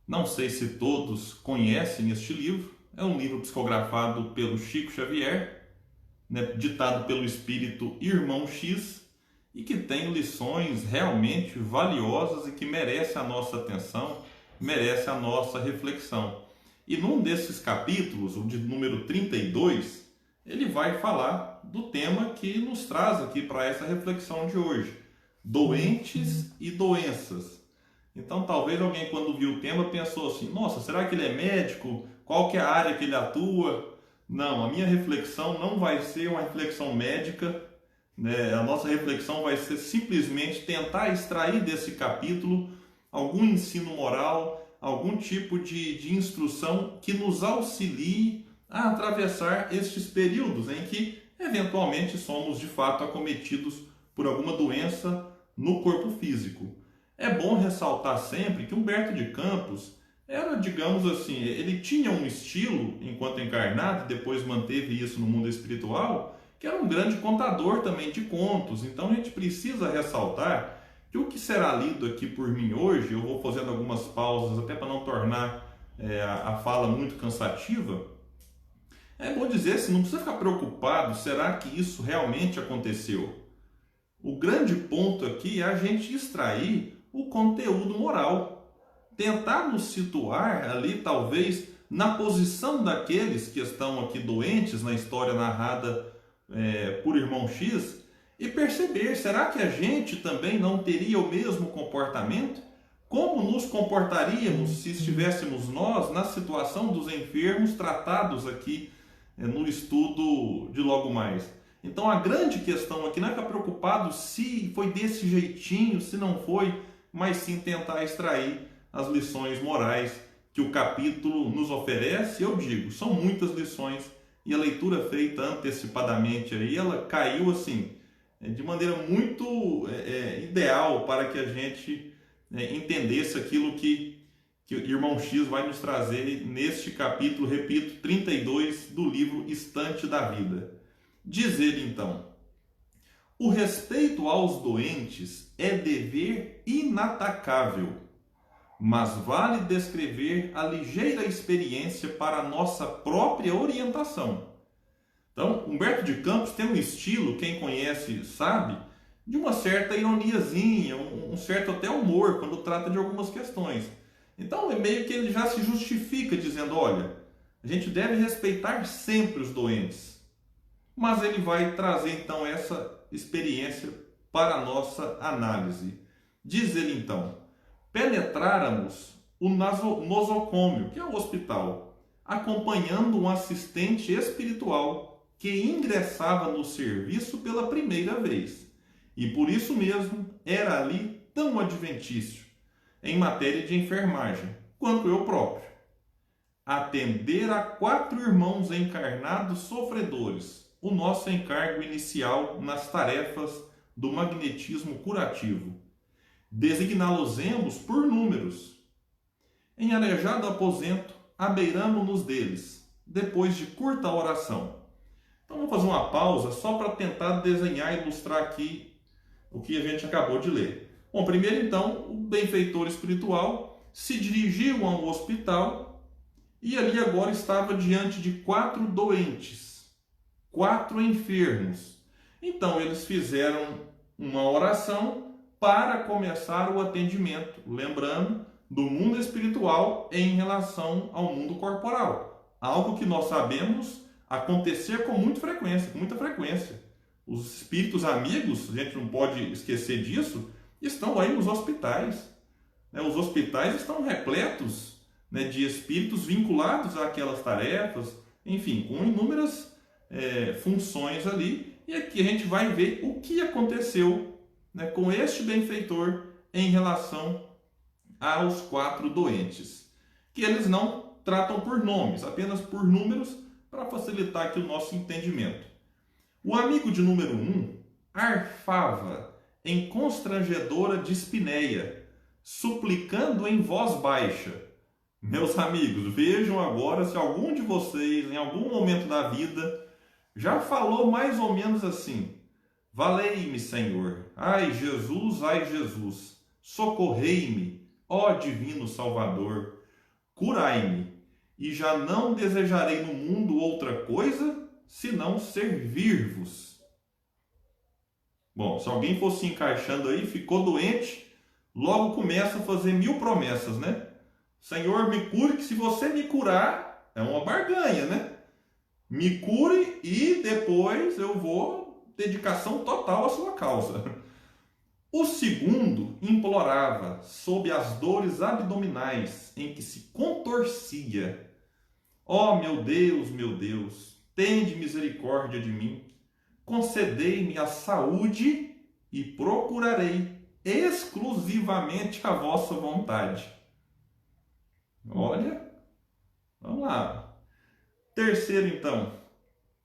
Não sei se todos conhecem este livro. É um livro psicografado pelo Chico Xavier, né, ditado pelo espírito Irmão X, e que tem lições realmente valiosas e que merece a nossa atenção, merece a nossa reflexão. E num desses capítulos, o de número 32, ele vai falar do tema que nos traz aqui para essa reflexão de hoje: doentes e doenças. Então talvez alguém, quando viu o tema, pensou assim: nossa, será que ele é médico? Qual que é a área que ele atua? Não, a minha reflexão não vai ser uma reflexão médica, né? A nossa reflexão vai ser simplesmente tentar extrair desse capítulo algum ensino moral, algum tipo de instrução que nos auxilie a atravessar estes períodos em que eventualmente somos de fato acometidos por alguma doença no corpo físico. É bom ressaltar sempre que Humberto de Campos era, digamos assim, ele tinha um estilo enquanto encarnado, depois manteve isso no mundo espiritual, que era um grande contador também de contos. Então a gente precisa ressaltar que o que será lido aqui por mim hoje, eu vou fazendo algumas pausas até para não tornar a fala muito cansativa. É bom dizer, se não precisa ficar preocupado, será que isso realmente aconteceu? O grande ponto aqui é a gente extrair o conteúdo moral, tentar nos situar ali, talvez, na posição daqueles que estão aqui doentes na história narrada por Irmão X, e perceber, será que a gente também não teria o mesmo comportamento? Como nos comportaríamos se estivéssemos nós na situação dos enfermos tratados aqui no estudo de logo mais? Então a grande questão aqui não é ficar preocupado se foi desse jeitinho, se não foi, mas sim tentar extrair as lições morais que o capítulo nos oferece. Eu digo, são muitas lições, e a leitura feita antecipadamente aí, ela caiu assim, de maneira muito ideal para que a gente entendesse aquilo que o Irmão X vai nos trazer neste capítulo, repito, 32 do livro Estante da Vida. Diz ele então: o respeito aos doentes é dever inatacável, mas vale descrever a ligeira experiência para a nossa própria orientação. Então, Humberto de Campos tem um estilo, quem conhece sabe, de uma certa ironiazinha, um certo até humor quando trata de algumas questões. Então, é meio que ele já se justifica dizendo: olha, a gente deve respeitar sempre os doentes. Mas ele vai trazer então essa experiência para a nossa análise. Diz ele então: penetráramos o nosocômio, que é o hospital, acompanhando um assistente espiritual que ingressava no serviço pela primeira vez, e por isso mesmo era ali tão adventício em matéria de enfermagem quanto eu próprio. Atender a 4 irmãos encarnados sofredores, o nosso encargo inicial nas tarefas do magnetismo curativo. Designá-los-emos por números. Em arejado aposento, abeiramo-nos deles, depois de curta oração. Então vamos fazer uma pausa só para tentar desenhar e ilustrar aqui o que a gente acabou de ler. Bom, primeiro então, o benfeitor espiritual se dirigiu a um hospital e ali agora estava diante de 4 doentes, 4 enfermos. Então eles fizeram uma oração para começar o atendimento, lembrando do mundo espiritual em relação ao mundo corporal. Algo que nós sabemos acontecer com muita frequência. Os espíritos amigos, a gente não pode esquecer disso, estão aí nos hospitais. Os hospitais estão repletos de espíritos vinculados àquelas tarefas, enfim, com inúmeras funções ali. E aqui a gente vai ver o que aconteceu com este benfeitor em relação aos 4 doentes, que eles não tratam por nomes, apenas por números, para facilitar aqui o nosso entendimento. O amigo de número 1 arfava em constrangedora dispneia, suplicando em voz baixa. Meus amigos, vejam agora se algum de vocês, em algum momento da vida, já falou mais ou menos assim: valei-me, Senhor, ai Jesus, socorrei-me, ó Divino Salvador. curai-me, e já não desejarei no mundo outra coisa, senão servir-vos. Bom, se alguém fosse se encaixando aí, ficou doente, logo começa a fazer 1000 promessas, né? Senhor, me cure, que se você me curar, é uma barganha, né? Me cure e depois eu vou dedicação total à sua causa. O segundo implorava, sob as dores abdominais em que se contorcia: ó meu Deus, tende misericórdia de mim, concedei-me a saúde e procurarei exclusivamente a vossa vontade. Olha, vamos lá. Terceiro, então,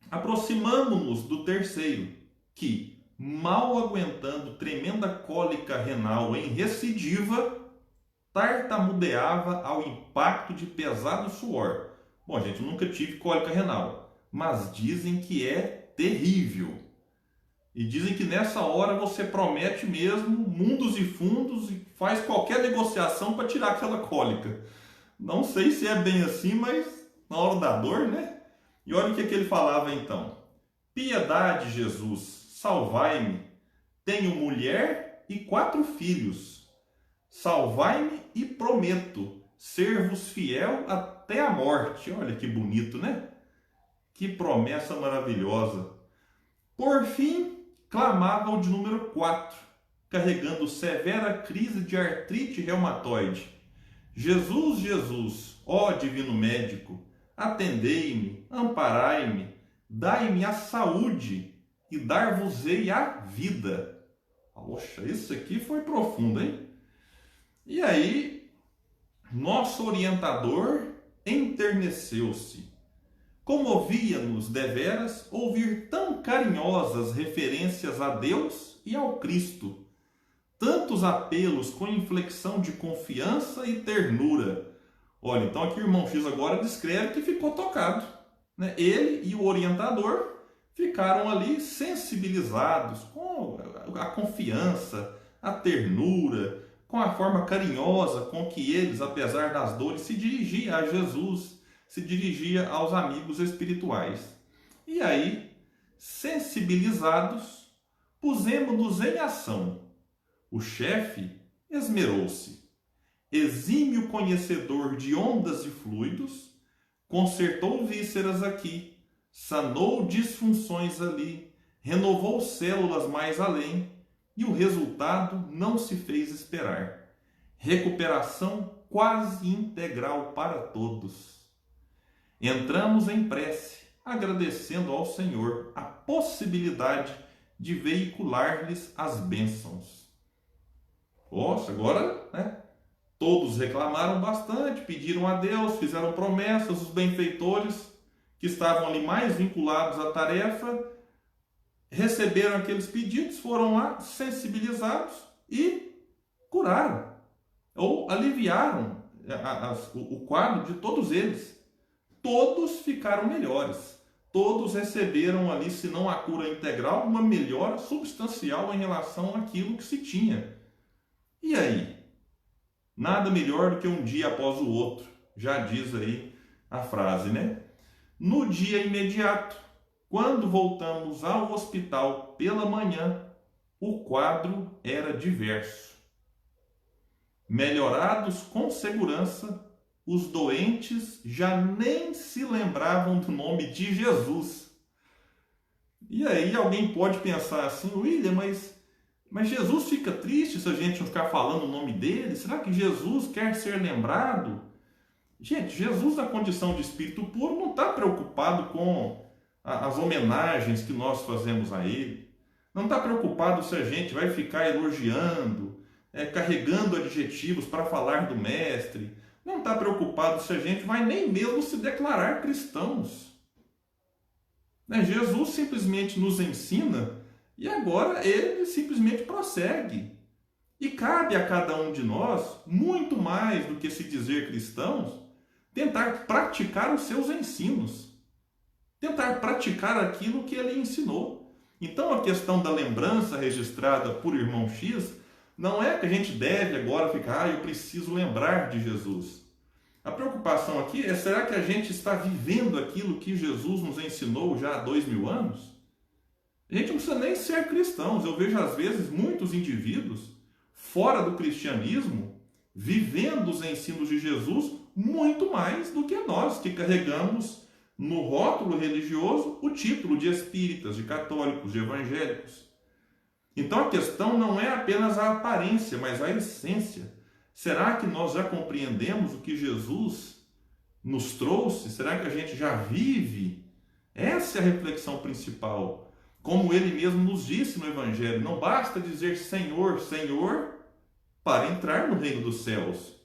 aproximamo-nos do terceiro, que, mal aguentando tremenda cólica renal em recidiva, tartamudeava ao impacto de pesado suor. Bom, gente, eu nunca tive cólica renal, mas dizem que é terrível. E dizem que nessa hora você promete mesmo mundos e fundos e faz qualquer negociação para tirar aquela cólica. Não sei se é bem assim, mas na hora da dor, né? E olha o que ele falava então: piedade, Jesus, salvai-me. Tenho mulher e 4 filhos. Salvai-me e prometo ser-vos fiel até a morte. Olha que bonito, né? Que promessa maravilhosa. Por fim, clamava o de número 4, carregando severa crise de artrite reumatoide: Jesus, Jesus, ó divino médico, atendei-me, amparai-me, dai-me a saúde e dar-vos-ei a vida. Poxa, isso aqui foi profundo, hein? E aí, nosso orientador enterneceu-se. Comovia-nos deveras ouvir tão carinhosas referências a Deus e ao Cristo, tantos apelos com inflexão de confiança e ternura. Olha, então aqui o irmão X agora descreve que ficou tocado, né? Ele e o orientador ficaram ali sensibilizados com a confiança, a ternura, com a forma carinhosa com que eles, apesar das dores, se dirigiam a Jesus, se dirigia aos amigos espirituais. E aí, sensibilizados, pusemos-nos em ação. O chefe esmerou-se. Exímio conhecedor de ondas e fluidos, consertou vísceras aqui, sanou disfunções ali, renovou células mais além, e o resultado não se fez esperar. Recuperação quase integral para todos. Entramos em prece, agradecendo ao Senhor a possibilidade de veicular-lhes as bênçãos. Nossa, agora, né? Todos reclamaram bastante, pediram a Deus, fizeram promessas, os benfeitores que estavam ali mais vinculados à tarefa, receberam aqueles pedidos, foram lá sensibilizados e curaram, ou aliviaram o quadro de todos eles. Todos ficaram melhores, todos receberam ali, se não a cura integral, uma melhora substancial em relação àquilo que se tinha. E aí? Nada melhor do que um dia após o outro, já diz aí a frase, né? No dia imediato, quando voltamos ao hospital pela manhã, o quadro era diverso. Melhorados com segurança, os doentes já nem se lembravam do nome de Jesus. E aí alguém pode pensar assim: William, mas Jesus fica triste se a gente não ficar falando o nome dele? Será que Jesus quer ser lembrado? Gente, Jesus, na condição de espírito puro, não está preocupado com as homenagens que nós fazemos a ele. Não está preocupado se a gente vai ficar elogiando, carregando adjetivos para falar do mestre. Não está preocupado se a gente vai nem mesmo se declarar cristãos. Jesus simplesmente nos ensina e agora ele simplesmente prossegue. E cabe a cada um de nós, muito mais do que se dizer cristãos, tentar praticar os seus ensinos. Tentar praticar aquilo que ele ensinou. Então a questão da lembrança registrada por irmão X não é que a gente deve agora ficar: eu preciso lembrar de Jesus. A preocupação aqui é: será que a gente está vivendo aquilo que Jesus nos ensinou já há 2000 anos? A gente não precisa nem ser cristãos. Eu vejo às vezes muitos indivíduos fora do cristianismo vivendo os ensinos de Jesus muito mais do que nós, que carregamos no rótulo religioso o título de espíritas, de católicos, de evangélicos. Então a questão não é apenas a aparência, mas a essência. Será que nós já compreendemos o que Jesus nos trouxe? Será que a gente já vive? Essa é a reflexão principal. Como ele mesmo nos disse no Evangelho, não basta dizer Senhor, Senhor, para entrar no reino dos céus,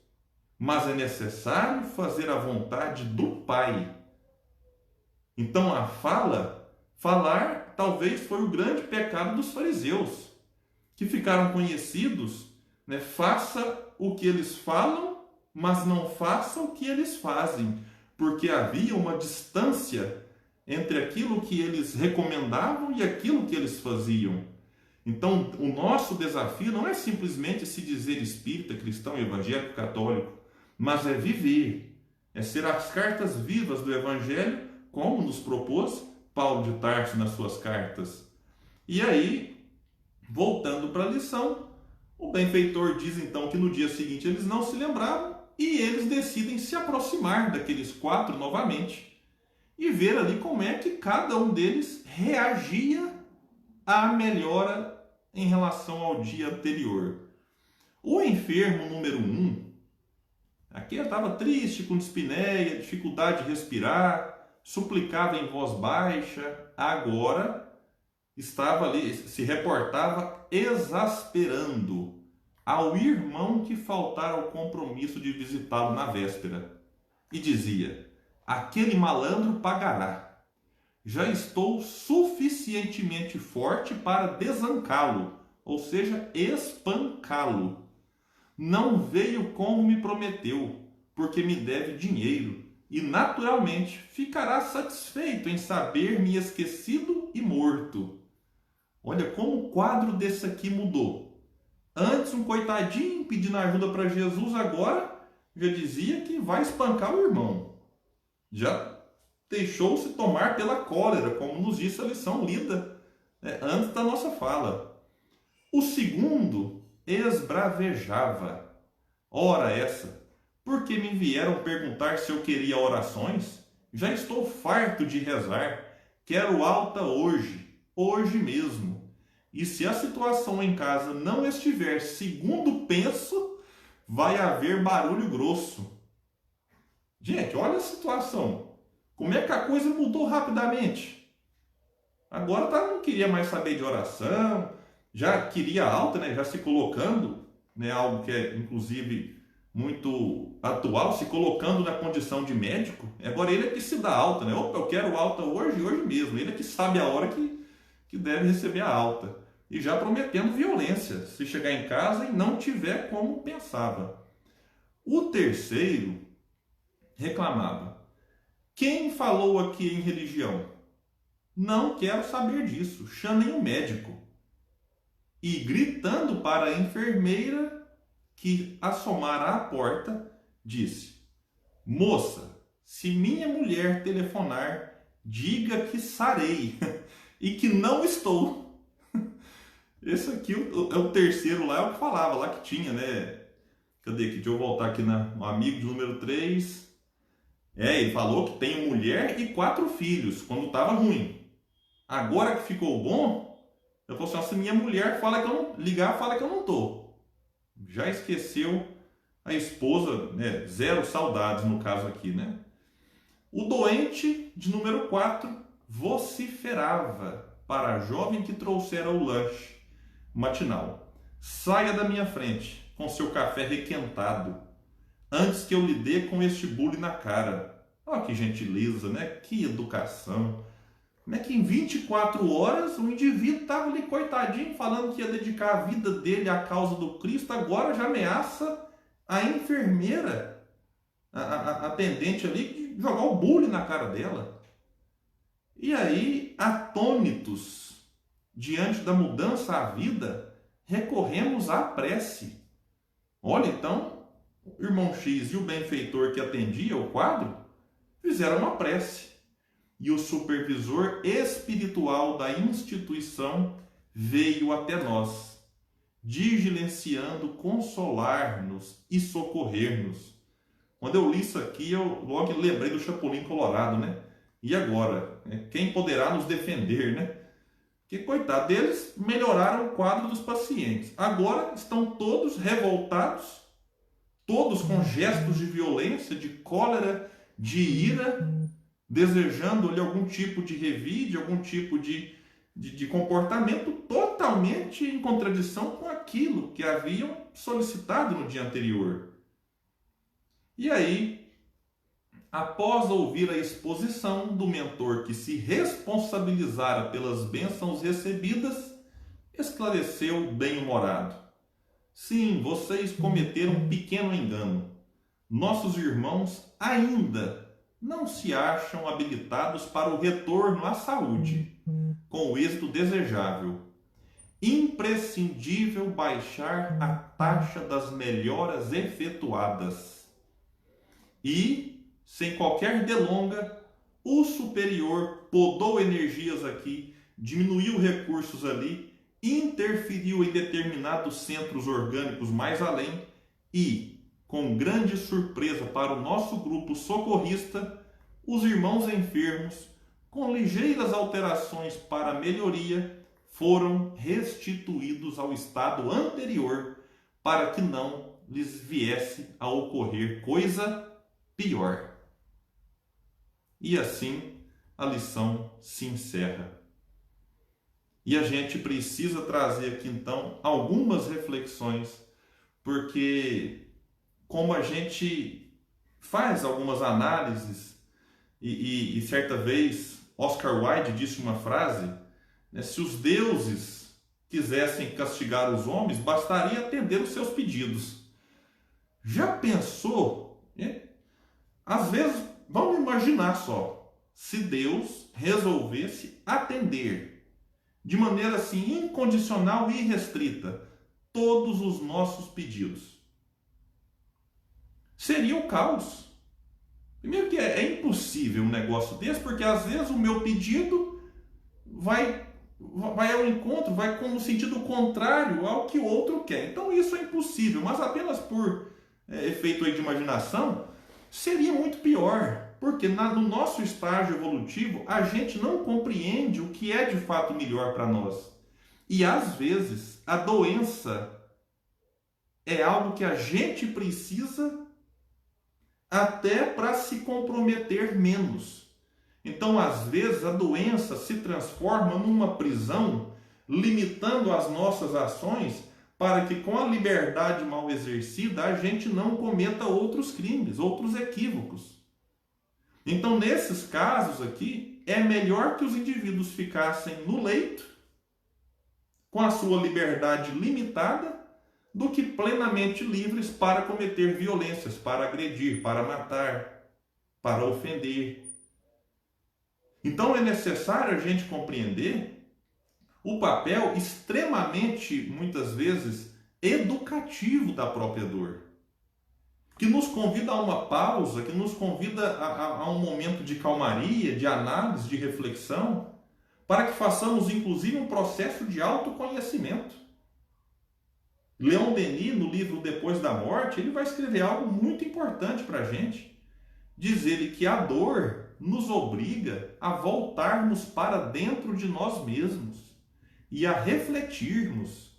mas é necessário fazer a vontade do Pai. Então a falar talvez foi o grande pecado dos fariseus, que ficaram conhecidos, né? Faça o que eles falam, mas não faça o que eles fazem, porque havia uma distância entre aquilo que eles recomendavam e aquilo que eles faziam. Então, o nosso desafio não é simplesmente se dizer espírita, cristão, evangélico, católico, mas é viver, é ser as cartas vivas do Evangelho, como nos propôs Paulo de Tarso nas suas cartas. E aí, voltando para a lição, o benfeitor diz então que no dia seguinte eles não se lembravam e eles decidem se aproximar daqueles 4 novamente e ver ali como é que cada um deles reagia à melhora em relação ao dia anterior. O enfermo número 1, aqui estava triste, com dispneia, dificuldade de respirar, suplicava em voz baixa, agora estava ali, se reportava exasperando ao irmão que faltara ao compromisso de visitá-lo na véspera. E dizia: aquele malandro pagará. Já estou suficientemente forte para desancá-lo, ou seja, espancá-lo. Não veio como me prometeu, porque me deve dinheiro, e naturalmente ficará satisfeito em saber-me esquecido e morto. Olha como o quadro desse aqui mudou. Antes um coitadinho pedindo ajuda para Jesus, agora já dizia que vai espancar o irmão. Já deixou-se tomar pela cólera, como nos disse a lição lida antes da nossa fala. O segundo esbravejava. Ora essa, porque me vieram perguntar se eu queria orações? Já estou farto de rezar, quero alta hoje, hoje mesmo. E se a situação em casa não estiver segundo penso, vai haver barulho grosso. Gente, olha a situação. Como é que a coisa mudou rapidamente? Agora não queria mais saber de oração, já queria alta, né? Já se colocando, né? Algo que é inclusive muito atual, se colocando na condição de médico. Agora ele é que se dá alta, né? Opa, eu quero alta hoje, hoje mesmo. Ele é que sabe a hora que deve receber a alta. E já prometendo violência, se chegar em casa e não tiver como pensava. O terceiro reclamava: quem falou aqui em religião? Não quero saber disso, chamem um médico. E gritando para a enfermeira que assomara à porta, disse: moça, se minha mulher telefonar, diga que sarei e que não estou. Esse aqui é o terceiro lá, é o que falava, lá que tinha, né? Cadê aqui? Deixa eu voltar aqui no amigo de número 3. Ele falou que tem mulher e 4 filhos, quando estava ruim. Agora que ficou bom, eu falei assim: se minha mulher fala que eu não ligar, fala que eu não estou. Já esqueceu a esposa, né? 0 saudades no caso aqui, né? O doente de número 4 vociferava para a jovem que trouxera o lanche matinal: saia da minha frente com seu café requentado, antes que eu lhe dê com este bule na cara. Olha que gentileza, né? Que educação. Como é que em 24 horas o indivíduo estava ali coitadinho, falando que ia dedicar a vida dele à causa do Cristo, agora já ameaça a enfermeira, a atendente ali, de jogar o bule na cara dela. E aí, atônitos, diante da mudança à vida, recorremos à prece. Olha, então, o irmão X e o benfeitor que atendia o quadro fizeram uma prece. E o supervisor espiritual da instituição veio até nós, diligenciando consolar-nos e socorrer-nos. Quando eu li isso aqui, eu logo lembrei do Chapolin Colorado, né? E agora? Quem poderá nos defender, né? Porque, coitado, eles melhoraram o quadro dos pacientes. Agora estão todos revoltados, todos com gestos de violência, de cólera, de ira, desejando-lhe algum tipo de revide, algum tipo de comportamento totalmente em contradição com aquilo que haviam solicitado no dia anterior. E aí, após ouvir a exposição do mentor que se responsabilizara pelas bênçãos recebidas, esclareceu bem-humorado: sim, vocês cometeram um pequeno engano. Nossos irmãos ainda não se acham habilitados para o retorno à saúde, com o êxito desejável. Imprescindível baixar a taxa das melhoras efetuadas. E, sem qualquer delonga, o superior podou energias aqui, diminuiu recursos ali, interferiu em determinados centros orgânicos mais além e, com grande surpresa para o nosso grupo socorrista, os irmãos enfermos, com ligeiras alterações para melhoria, foram restituídos ao estado anterior para que não lhes viesse a ocorrer coisa pior. E assim a lição se encerra. E a gente precisa trazer aqui então algumas reflexões, porque como a gente faz algumas análises, e certa vez Oscar Wilde disse uma frase, né, se os deuses quisessem castigar os homens, bastaria atender os seus pedidos. Já pensou? Né? Às vezes, vamos imaginar só, se Deus resolvesse atender de maneira assim incondicional e irrestrita todos os nossos pedidos. Seria o caos. Primeiro que é impossível um negócio desse, porque às vezes o meu pedido vai ao encontro, vai com o sentido contrário ao que o outro quer. Então isso é impossível, mas apenas por efeito aí de imaginação, seria muito pior, porque no nosso estágio evolutivo a gente não compreende o que é de fato melhor para nós. E às vezes a doença é algo que a gente precisa até para se comprometer menos. Então, às vezes, a doença se transforma numa prisão, limitando as nossas ações para que, com a liberdade mal exercida, a gente não cometa outros crimes, outros equívocos. Então, nesses casos aqui, é melhor que os indivíduos ficassem no leito, com a sua liberdade limitada, do que plenamente livres para cometer violências, para agredir, para matar, para ofender. Então é necessário a gente compreender o papel extremamente, muitas vezes, educativo da própria dor, que nos convida a uma pausa, que nos convida a um momento de calmaria, de análise, de reflexão, para que façamos, inclusive, um processo de autoconhecimento. Leon Denis, no livro Depois da Morte, ele vai escrever algo muito importante para a gente. Diz ele que a dor nos obriga a voltarmos para dentro de nós mesmos e a refletirmos.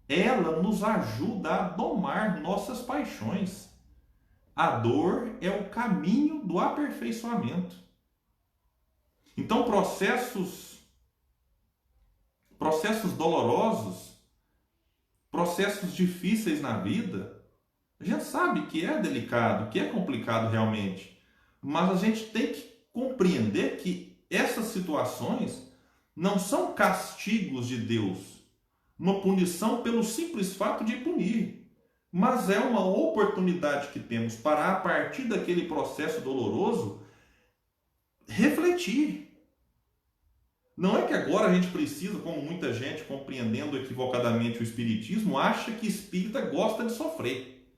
Ela nos ajuda a domar nossas paixões. A dor é o caminho do aperfeiçoamento. Então, processos dolorosos, processos difíceis na vida, a gente sabe que é delicado, que é complicado realmente, mas a gente tem que compreender que essas situações não são castigos de Deus, uma punição pelo simples fato de punir, mas é uma oportunidade que temos para, a partir daquele processo doloroso, refletir. Não é que agora a gente precisa, como muita gente, compreendendo equivocadamente o espiritismo, acha que espírita gosta de sofrer.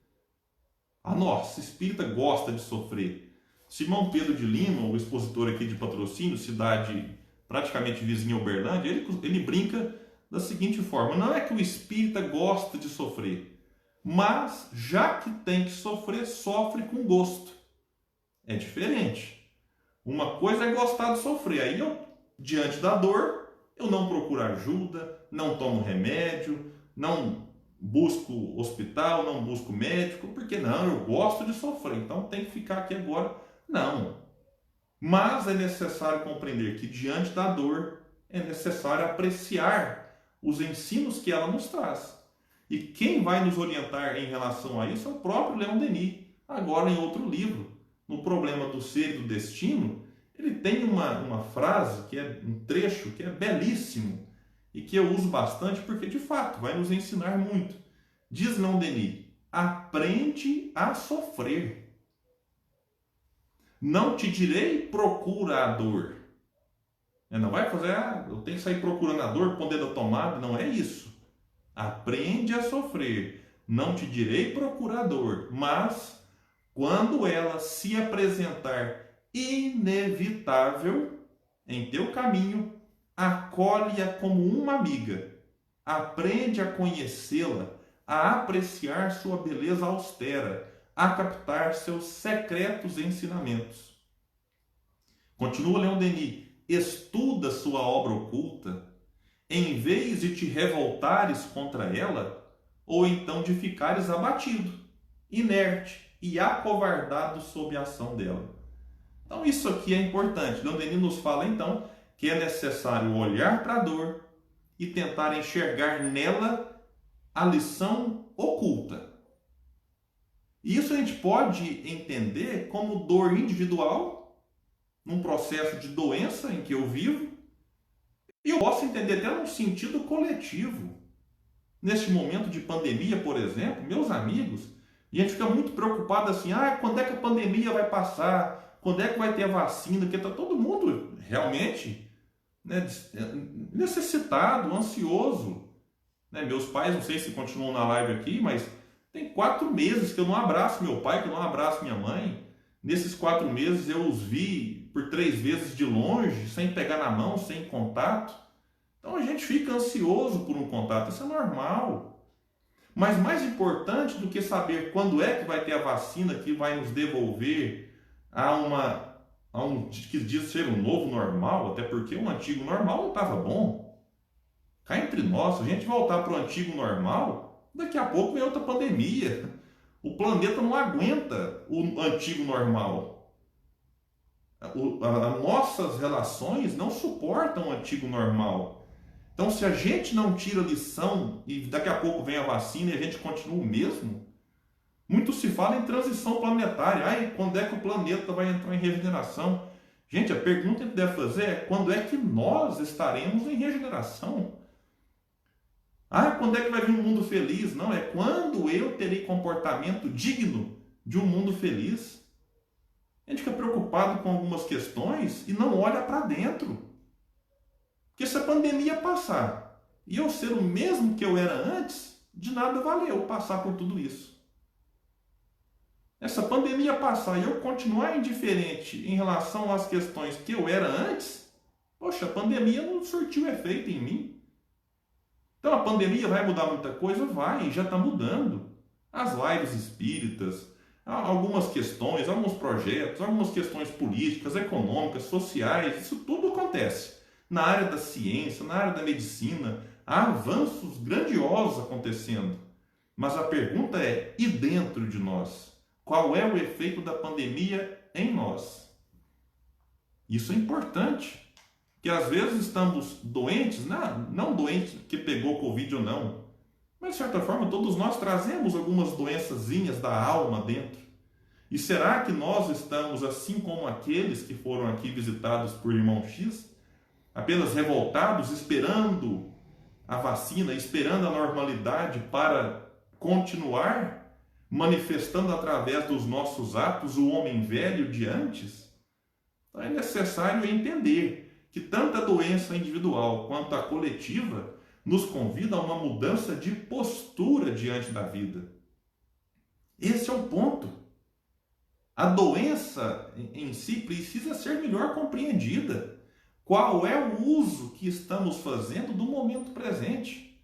Ah, nossa, espírita gosta de sofrer. Simão Pedro de Lima, o expositor aqui de Patrocínio, cidade praticamente vizinha a Uberlândia, ele brinca da seguinte forma: não é que o espírita gosta de sofrer, mas já que tem que sofrer, sofre com gosto. É diferente. Uma coisa é gostar de sofrer. Aí eu, diante da dor, eu não procuro ajuda, não tomo remédio, não busco hospital, não busco médico, porque não, eu gosto de sofrer, então tem que ficar aqui agora. Não. Mas é necessário compreender que diante da dor é necessário apreciar os ensinos que ela nos traz. E quem vai nos orientar em relação a isso é o próprio Leon Denis, agora em outro livro, no Problema do Ser e do Destino. Ele tem uma frase, que é um trecho que é belíssimo e que eu uso bastante porque, de fato, vai nos ensinar muito. Diz Leon Denis: aprende a sofrer. Não te direi procura a dor. Não vai fazer, eu tenho que sair procurando a dor, pondo a tomada. Não é isso. Aprende a sofrer. Não te direi procura a dor, mas quando ela se apresentar inevitável em teu caminho, acolhe-a como uma amiga. Aprende a conhecê-la, a apreciar sua beleza austera, a captar seus secretos ensinamentos. Continua Leon Denis: estuda sua obra oculta, em vez de te revoltares contra ela, ou então de ficares abatido, inerte e acovardado sob a ação dela. Então isso aqui é importante. Leon Denis nos fala então que é necessário olhar para a dor e tentar enxergar nela a lição oculta. E isso a gente pode entender como dor individual, num processo de doença em que eu vivo, e eu posso entender até num sentido coletivo. Neste momento de pandemia, por exemplo, meus amigos, a gente fica muito preocupado assim: quando é que a pandemia vai passar? Quando é que vai ter a vacina? Porque está todo mundo realmente, né, necessitado, ansioso. Né? Meus pais, não sei se continuam na live aqui, mas tem 4 meses que eu não abraço meu pai, que eu não abraço minha mãe. Nesses 4 meses eu os vi por 3 vezes de longe, sem pegar na mão, sem contato. Então a gente fica ansioso por um contato, isso é normal. Mas mais importante do que saber quando é que vai ter a vacina que vai nos devolver a um que diz ser um novo normal, até porque o antigo normal não estava bom. Cá entre nós, se a gente voltar para o antigo normal, daqui a pouco vem outra pandemia. O planeta não aguenta o antigo normal. As nossas relações não suportam o antigo normal. Então, se a gente não tira lição e daqui a pouco vem a vacina e a gente continua o mesmo, muito se fala em transição planetária. Quando é que o planeta vai entrar em regeneração? Gente, a pergunta que a gente deve fazer é: quando é que nós estaremos em regeneração? Quando é que vai vir um mundo feliz? Não, é quando eu terei comportamento digno de um mundo feliz. A gente fica preocupado com algumas questões e não olha para dentro. Porque se a pandemia passar e eu ser o mesmo que eu era antes, de nada valeu passar por tudo isso. Essa pandemia passar e eu continuar indiferente em relação às questões que eu era antes, poxa, a pandemia não surtiu efeito em mim. Então a pandemia vai mudar muita coisa? Vai, já está mudando. As lives espíritas, algumas questões, alguns projetos, algumas questões políticas, econômicas, sociais, isso tudo acontece. Na área da ciência, na área da medicina, há avanços grandiosos acontecendo. Mas a pergunta é: e dentro de nós? Qual é o efeito da pandemia em nós? Isso é importante. Que às vezes estamos doentes, não doentes que pegou Covid ou não, mas de certa forma todos nós trazemos algumas doençazinhas da alma dentro. E será que nós estamos assim como aqueles que foram aqui visitados por irmão X, apenas revoltados, esperando a vacina, esperando a normalidade para continuar manifestando através dos nossos atos o homem velho de antes? Então é necessário entender que tanto a doença individual quanto a coletiva nos convida a uma mudança de postura diante da vida. Esse é o ponto. A doença em si precisa ser melhor compreendida. Qual é o uso que estamos fazendo do momento presente?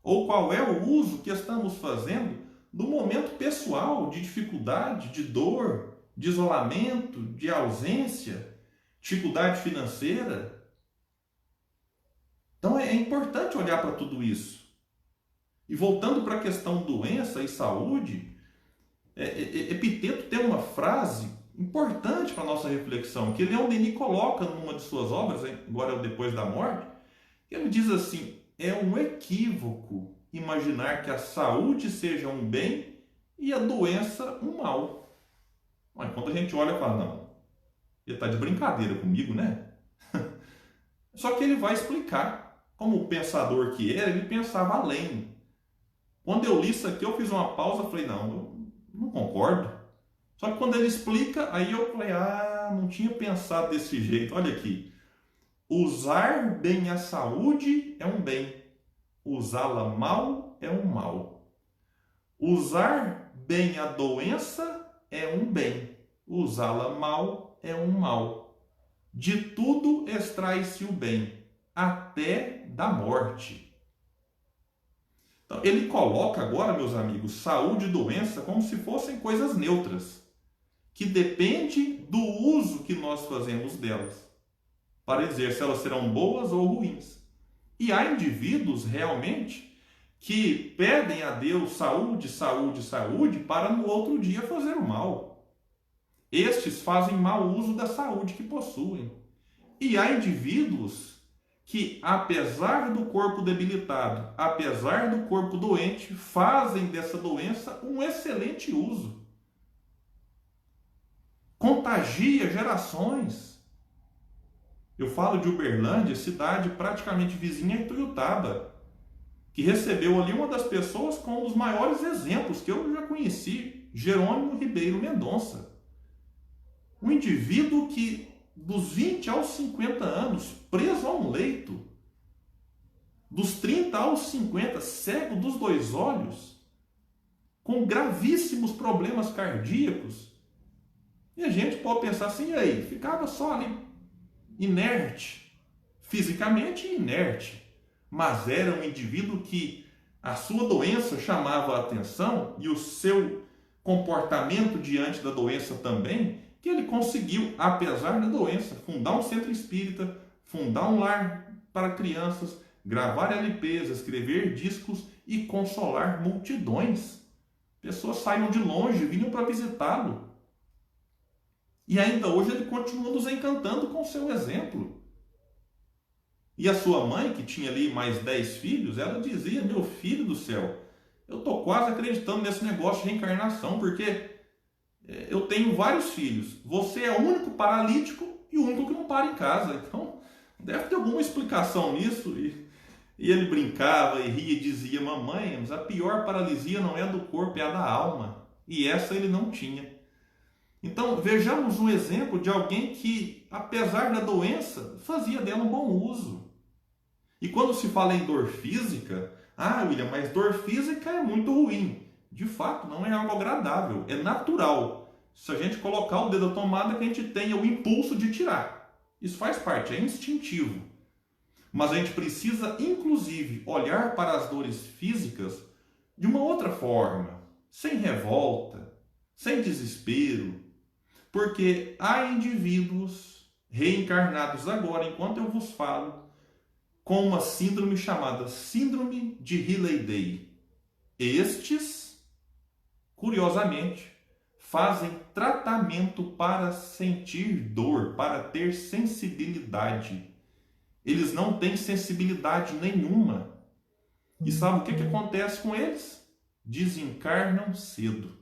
Ou qual é o uso que estamos fazendo do momento pessoal, de dificuldade, de dor, de isolamento, de ausência, dificuldade financeira? Então é importante olhar para tudo isso. E voltando para a questão doença e saúde, Epiteto tem uma frase importante para a nossa reflexão, que Leon Denis coloca numa de suas obras, agora é o Depois da Morte. Ele diz assim: é um equívoco imaginar que a saúde seja um bem e a doença um mal. Mas quando a gente olha e fala, não, ele está de brincadeira comigo, né? Só que ele vai explicar. Como o pensador que era, ele pensava além. Quando eu li isso aqui, eu fiz uma pausa e falei, não, eu não concordo. Só que quando ele explica, aí eu falei, não tinha pensado desse jeito. Olha aqui. Usar bem a saúde é um bem. Usá-la mal é um mal. Usar bem a doença é um bem. Usá-la mal é um mal. De tudo extrai-se o bem, até da morte. Então, ele coloca agora, meus amigos, saúde e doença como se fossem coisas neutras, que depende do uso que nós fazemos delas, para dizer se elas serão boas ou ruins. E há indivíduos realmente que pedem a Deus saúde, saúde, saúde, para no outro dia fazer o mal. Estes fazem mau uso da saúde que possuem. E há indivíduos que, apesar do corpo debilitado, apesar do corpo doente, fazem dessa doença um excelente uso. Contagia gerações. Eu falo de Uberlândia, cidade praticamente vizinha a Ituiutaba, que recebeu ali uma das pessoas com um dos maiores exemplos que eu já conheci, Jerônimo Ribeiro Mendonça. Um indivíduo que, dos 20 aos 50 anos, preso a um leito, dos 30 aos 50, cego dos dois olhos, com gravíssimos problemas cardíacos. E a gente pode pensar assim, e aí, ficava só ali, inerte, fisicamente inerte, mas era um indivíduo que a sua doença chamava a atenção e o seu comportamento diante da doença também, que ele conseguiu, apesar da doença, fundar um centro espírita, fundar um lar para crianças, gravar LPs, escrever discos e consolar multidões. Pessoas saíam de longe, vinham para visitá-lo. E ainda hoje ele continua nos encantando com o seu exemplo. E a sua mãe, que tinha ali mais 10 filhos, ela dizia, meu filho do céu, eu estou quase acreditando nesse negócio de reencarnação, porque eu tenho vários filhos. Você é o único paralítico e o único que não para em casa. Então, deve ter alguma explicação nisso. E ele brincava e ria e dizia, mamãe, mas a pior paralisia não é a do corpo, é a da alma. E essa ele não tinha. Então, vejamos um exemplo de alguém que, apesar da doença, fazia dela um bom uso. E quando se fala em dor física, William, mas dor física é muito ruim. De fato, não é algo agradável, é natural. Se a gente colocar o dedo na tomada, que a gente tenha o impulso de tirar. Isso faz parte, é instintivo. Mas a gente precisa, inclusive, olhar para as dores físicas de uma outra forma, sem revolta, sem desespero, porque há indivíduos reencarnados agora, enquanto eu vos falo, com uma síndrome chamada Síndrome de Riley-Day. Estes, curiosamente, fazem tratamento para sentir dor, para ter sensibilidade. Eles não têm sensibilidade nenhuma. E sabe o que acontece com eles? Desencarnam cedo.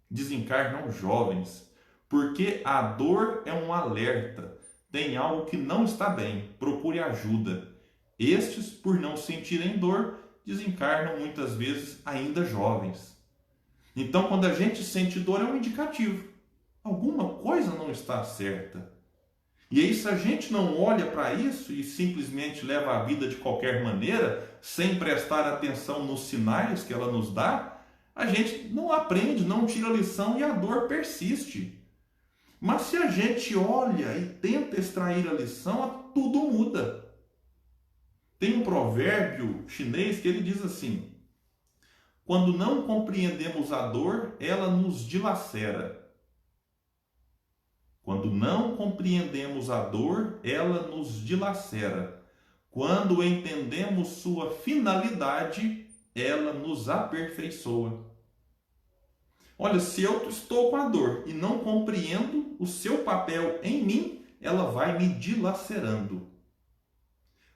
Desencarnam jovens. Porque a dor é um alerta. Tem algo que não está bem. Procure ajuda. Estes, por não sentirem dor, desencarnam muitas vezes ainda jovens. Então, quando a gente sente dor, é um indicativo. Alguma coisa não está certa. E aí, se a gente não olha para isso e simplesmente leva a vida de qualquer maneira, sem prestar atenção nos sinais que ela nos dá, a gente não aprende, não tira a lição e a dor persiste. Mas se a gente olha e tenta extrair a lição, tudo muda. Tem um provérbio chinês que ele diz assim: quando não compreendemos a dor, ela nos dilacera. Quando não compreendemos a dor, ela nos dilacera. Quando entendemos sua finalidade, ela nos aperfeiçoa. Olha, se eu estou com a dor e não compreendo o seu papel em mim, ela vai me dilacerando.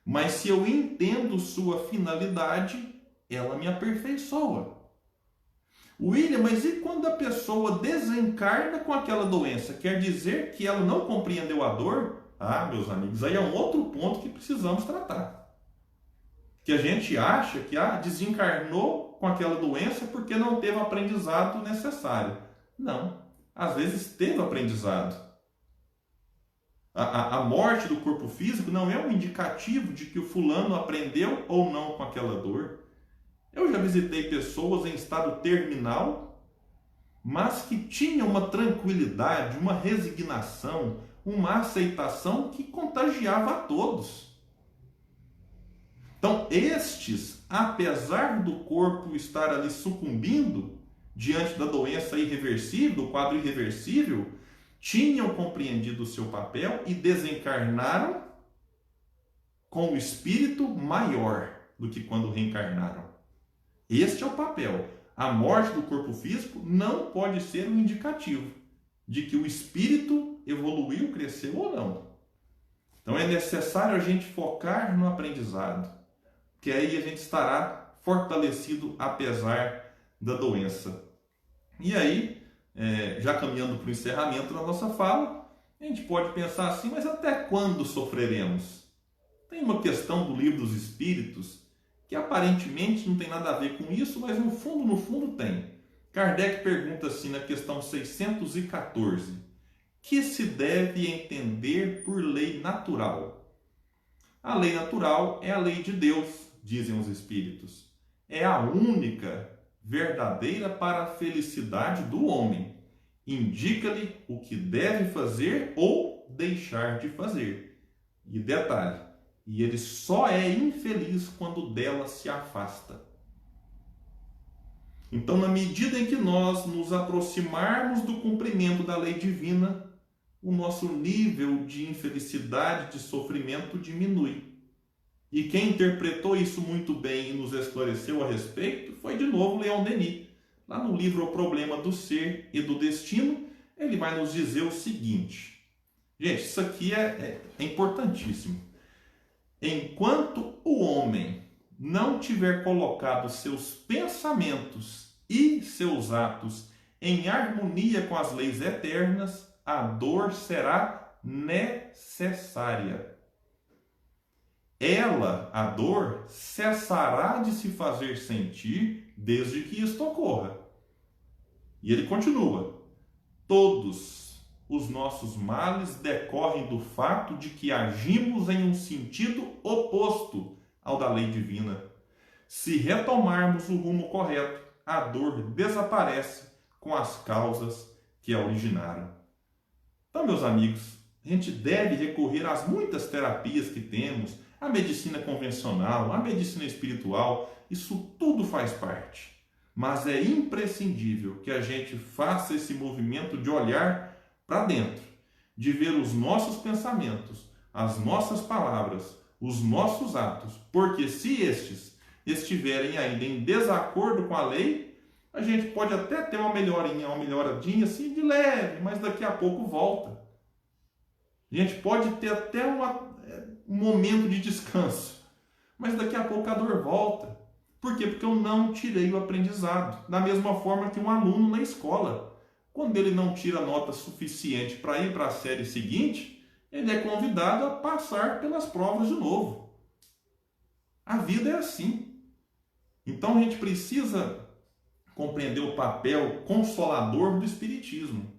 Mas se eu entendo sua finalidade, ela me aperfeiçoa. William, mas e quando a pessoa desencarna com aquela doença? Quer dizer que ela não compreendeu a dor? Ah, meus amigos, aí é um outro ponto que precisamos tratar. Que a gente acha que desencarnou com aquela doença porque não teve o aprendizado necessário. Não, às vezes teve aprendizado. A morte do corpo físico não é um indicativo de que o fulano aprendeu ou não com aquela dor. Eu já visitei pessoas em estado terminal, mas que tinham uma tranquilidade, uma resignação, uma aceitação que contagiava a todos. Então, estes, apesar do corpo estar ali sucumbindo diante da doença irreversível, do quadro irreversível, tinham compreendido o seu papel e desencarnaram com o espírito maior do que quando reencarnaram. Este é o papel. A morte do corpo físico não pode ser um indicativo de que o espírito evoluiu, cresceu ou não. Então é necessário a gente focar no aprendizado, que aí a gente estará fortalecido apesar da doença. E aí, já caminhando para o encerramento da nossa fala, a gente pode pensar assim, mas até quando sofreremos? Tem uma questão do Livro dos Espíritos que aparentemente não tem nada a ver com isso, mas no fundo tem. Kardec pergunta assim na questão 614, que se deve entender por lei natural? A lei natural é a lei de Deus, dizem os Espíritos. É a única verdadeira para a felicidade do homem. Indica-lhe o que deve fazer ou deixar de fazer. E detalhe, e ele só é infeliz quando dela se afasta. Então, na medida em que nós nos aproximarmos do cumprimento da lei divina, o nosso nível de infelicidade, de sofrimento diminui. E quem interpretou isso muito bem e nos esclareceu a respeito foi de novo Leon Denis. Lá no livro O Problema do Ser e do Destino, ele vai nos dizer o seguinte. Gente, isso aqui é importantíssimo. Enquanto o homem não tiver colocado seus pensamentos e seus atos em harmonia com as leis eternas, a dor será necessária. Ela, a dor, cessará de se fazer sentir desde que isto ocorra. E ele continua: todos os nossos males decorrem do fato de que agimos em um sentido oposto ao da lei divina. Se retomarmos o rumo correto, a dor desaparece com as causas que a originaram. Então, meus amigos, a gente deve recorrer às muitas terapias que temos, a medicina convencional, a medicina espiritual, isso tudo faz parte. Mas é imprescindível que a gente faça esse movimento de olhar para dentro, de ver os nossos pensamentos, as nossas palavras, os nossos atos, porque se estes estiverem ainda em desacordo com a lei, a gente pode até ter uma melhoradinha assim de leve, mas daqui a pouco volta. A gente pode ter até um momento de descanso, mas daqui a pouco a dor volta. Por quê? Porque eu não tirei o aprendizado. Da mesma forma que um aluno na escola. Quando ele não tira nota suficiente para ir para a série seguinte, ele é convidado a passar pelas provas de novo. A vida é assim. Então a gente precisa compreender o papel consolador do Espiritismo,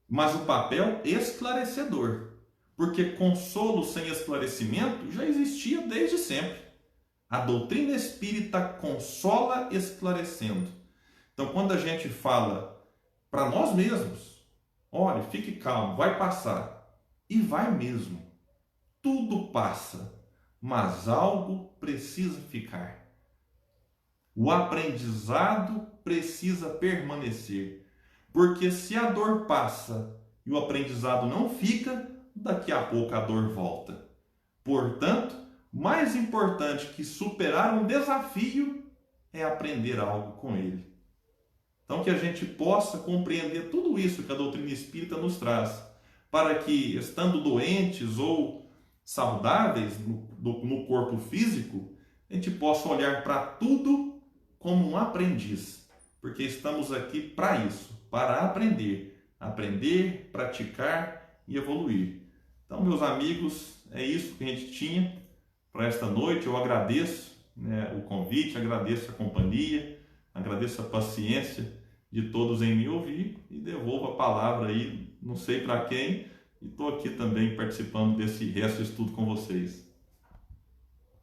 mas o papel esclarecedor. Porque consolo sem esclarecimento já existia desde sempre. A doutrina espírita consola esclarecendo. Então, quando a gente fala para nós mesmos, olhe, fique calmo, vai passar. E vai mesmo. Tudo passa, mas algo precisa ficar. O aprendizado precisa permanecer. Porque se a dor passa e o aprendizado não fica, daqui a pouco a dor volta. Portanto, mais importante que superar um desafio é aprender algo com ele. Então, que a gente possa compreender tudo isso que a doutrina espírita nos traz, para que, estando doentes ou saudáveis no corpo físico, a gente possa olhar para tudo como um aprendiz, porque estamos aqui para isso, para aprender, praticar e evoluir. Então, meus amigos, é isso que a gente tinha para esta noite. Eu agradeço, o convite, agradeço a companhia, agradeço a paciência de todos em me ouvir e devolvo a palavra aí, não sei para quem, e estou aqui também participando desse resto de estudo com vocês.